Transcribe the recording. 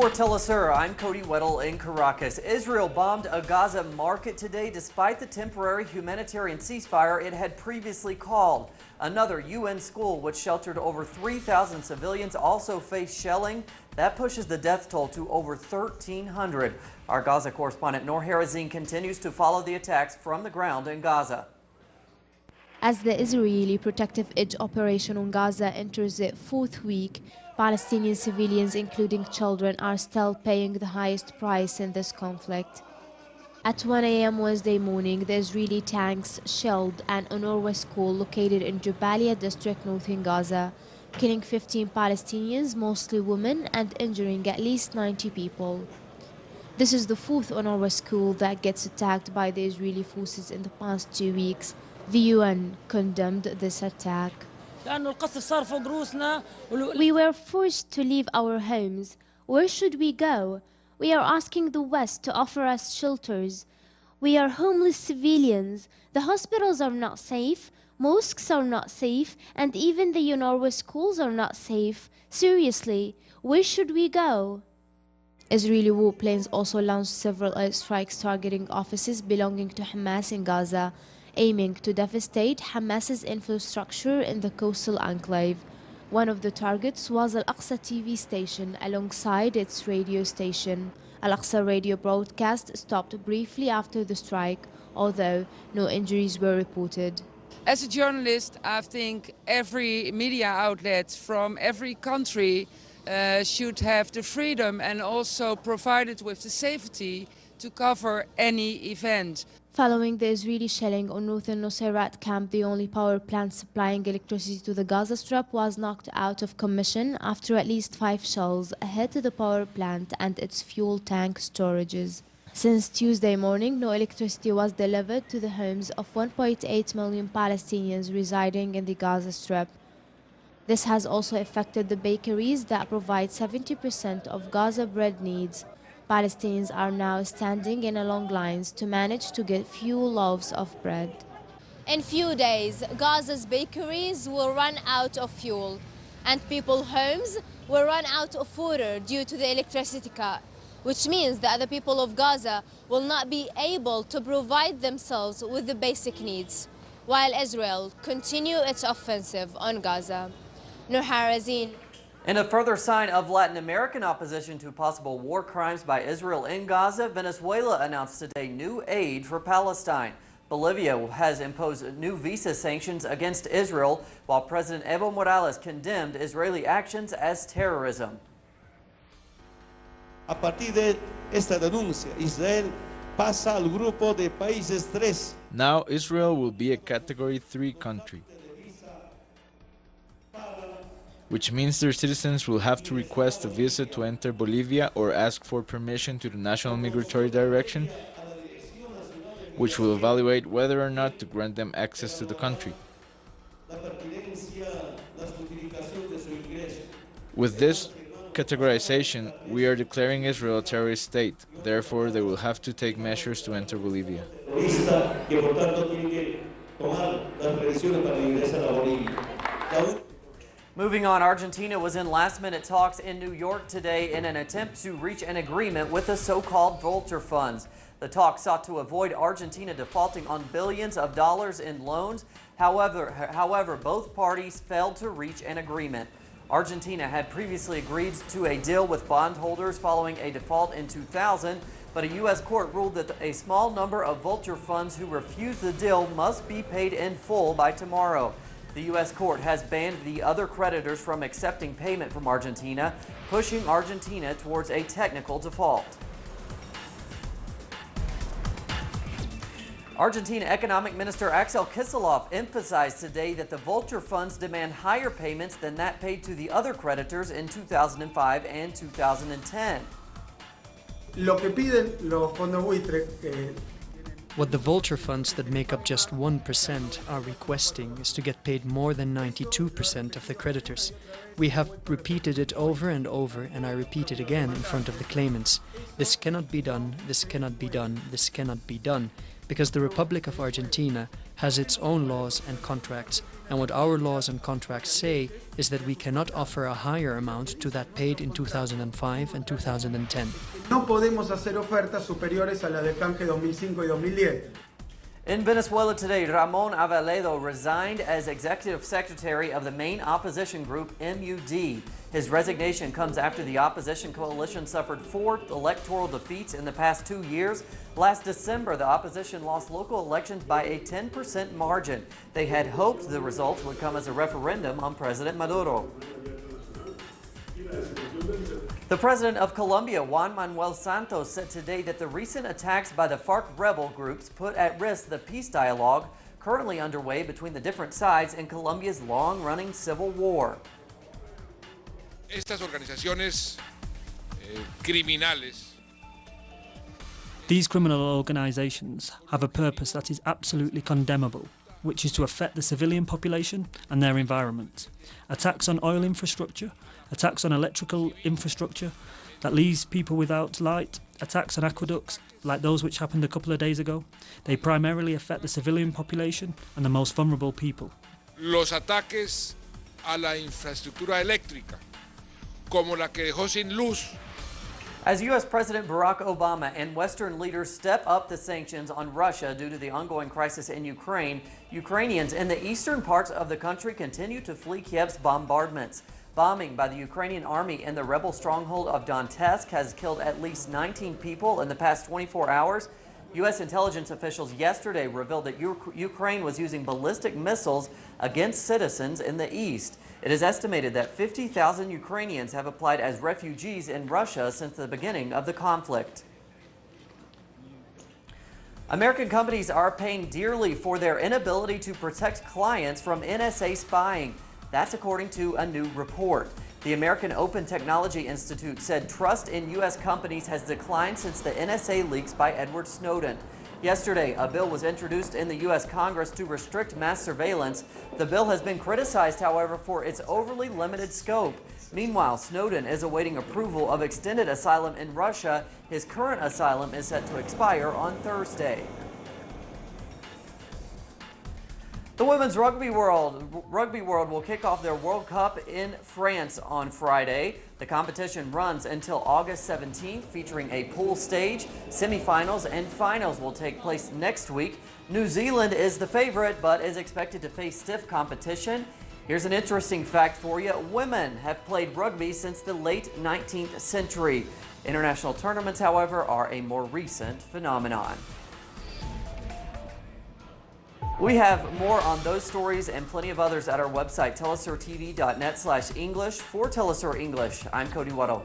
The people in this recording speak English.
For Telesur, I'm CODY WEDDLE in Caracas. Israel bombed a Gaza market today despite the temporary humanitarian ceasefire it had previously called. Another UN school, which sheltered over 3,000 civilians, also faced shelling. That pushes the death toll to over 1,300. Our Gaza correspondent Noor Harazin continues to follow the attacks from the ground in Gaza. As the Israeli protective edge operation on Gaza enters its fourth week, Palestinian civilians, including children, are still paying the highest price in this conflict. At 1 a.m. Wednesday morning, the Israeli tanks shelled an UNRWA school located in Jabalia district north in Gaza, killing 15 Palestinians, mostly women, and injuring at least 90 people. This is the fourth UNRWA school that gets attacked by the Israeli forces in the past 2 weeks. The UN condemned this attack. We were forced to leave our homes. Where should we go? We are asking the West to offer us shelters. We are homeless civilians. The hospitals are not safe, mosques are not safe, and even the UNRWA schools are not safe. Seriously, where should we go? Israeli warplanes also launched several airstrikes targeting offices belonging to Hamas in Gaza, aiming to devastate Hamas's infrastructure in the coastal enclave. One of the targets was Al-Aqsa TV station alongside its radio station. Al-Aqsa radio broadcast stopped briefly after the strike, although no injuries were reported. As a journalist, I think every media outlet from every country should have the freedom and also provided with the safety to cover any event. Following the Israeli shelling on northern Nusayrat camp, the only power plant supplying electricity to the Gaza Strip was knocked out of commission after at least 5 shells hit the power plant and its fuel tank storages. Since Tuesday morning, no electricity was delivered to the homes of 1.8 million Palestinians residing in the Gaza Strip. This has also affected the bakeries that provide 70% of Gaza bread needs. Palestinians are now standing in long lines to manage to get few loaves of bread. In few days, Gaza's bakeries will run out of fuel, and people's homes will run out of water due to the electricity cut, which means that the people of Gaza will not be able to provide themselves with the basic needs, while Israel continue its offensive on Gaza. Noor Harazin. In a further sign of Latin American opposition to possible war crimes by Israel in Gaza, Venezuela announced today new aid for Palestine. Bolivia has imposed new visa sanctions against Israel, while President Evo Morales condemned Israeli actions as terrorism. A partir de esta denuncia, Israel pasa al grupo de países 3. Now Israel will be a Category 3 country, which means their citizens will have to request a visa to enter Bolivia or ask for permission to the National Migratory Direction, which will evaluate whether or not to grant them access to the country. With this categorization, we are declaring Israel a terrorist state. Therefore, they will have to take measures to enter Bolivia. Moving on, Argentina was in last-minute talks in New York today in an attempt to reach an agreement with the so-called VULTURE funds. The talks sought to avoid Argentina defaulting on billions of dollars in loans. However, both parties failed to reach an agreement. Argentina had previously agreed to a deal with bondholders following a default in 2000, but a U.S. court ruled that a small number of VULTURE funds who refused the deal must be paid in full by tomorrow. The U.S. court has banned the other creditors from accepting payment from Argentina, pushing Argentina towards a technical default. Argentina Economic Minister Axel Kicillof emphasized today that the VULTURE funds demand higher payments than that paid to the other creditors in 2005 and 2010. Lo que piden los fondos buitre What the VULTURE funds that make up just 1% are requesting is to get paid more than 92% of the creditors. We have repeated it over and over, and I repeat it again in front of the claimants. This cannot be done, this cannot be done, this cannot be done, because the Republic of Argentina has its own laws and contracts, And what our laws and contracts say is that we cannot offer a higher amount to that paid in 2005 and 2010. No podemos hacer ofertas superiores a las del canje 2005 y 2010. In Venezuela today, Ramón Aveledo resigned as executive secretary of the main opposition group, MUD. His resignation comes after the opposition coalition suffered 4 electoral defeats in the past 2 years. Last December, the opposition lost local elections by a 10% margin. They had hoped the results would come as a referendum on President Maduro. The president of Colombia, Juan Manuel Santos, said today that the recent attacks by the FARC rebel groups put at risk the peace dialogue currently underway between the different sides in Colombia's long-running civil war. Estas organizaciones criminales. These criminal organizations have a purpose that is absolutely condemnable, which is to affect the civilian population and their environment. Attacks on oil infrastructure, attacks on electrical infrastructure that leaves people without light, attacks on aqueducts like those which happened a couple of days ago. They primarily affect the civilian population and the most vulnerable people. Los ataques a la infraestructura eléctrica, como la que dejó sin luz. As U.S. President Barack Obama and Western leaders step up the sanctions on Russia due to the ongoing crisis in Ukraine, Ukrainians in the eastern parts of the country continue to flee Kiev's bombardments. Bombing by the Ukrainian army in the rebel stronghold of Donetsk has killed at least 19 people in the past 24 hours. U.S. intelligence officials yesterday revealed that Ukraine was using ballistic missiles against citizens in the east. It is estimated that 50,000 Ukrainians have applied as refugees in Russia since the beginning of the conflict. American companies are paying dearly for their inability to protect clients from NSA spying. That's according to a new report. The American Open Technology Institute said trust in U.S. companies has declined since the NSA leaks by Edward Snowden. Yesterday, a bill was introduced in the U.S. Congress to restrict mass surveillance. The bill has been criticized, however, for its overly limited scope. Meanwhile, Snowden is awaiting approval of extended asylum in Russia. His current asylum is set to expire on Thursday. The women's rugby world will kick off their World Cup in France on Friday. The competition runs until August 17th, featuring a pool stage. Semifinals and finals will take place next week. New Zealand is the favorite, but is expected to face stiff competition. Here's an interesting fact for you. Women have played rugby since the late 19th century. International tournaments, however, are a more recent phenomenon. We have more on those stories and plenty of others at our website, telesurtv.net/English. For Telesur English, I'm Cody WEDDLE.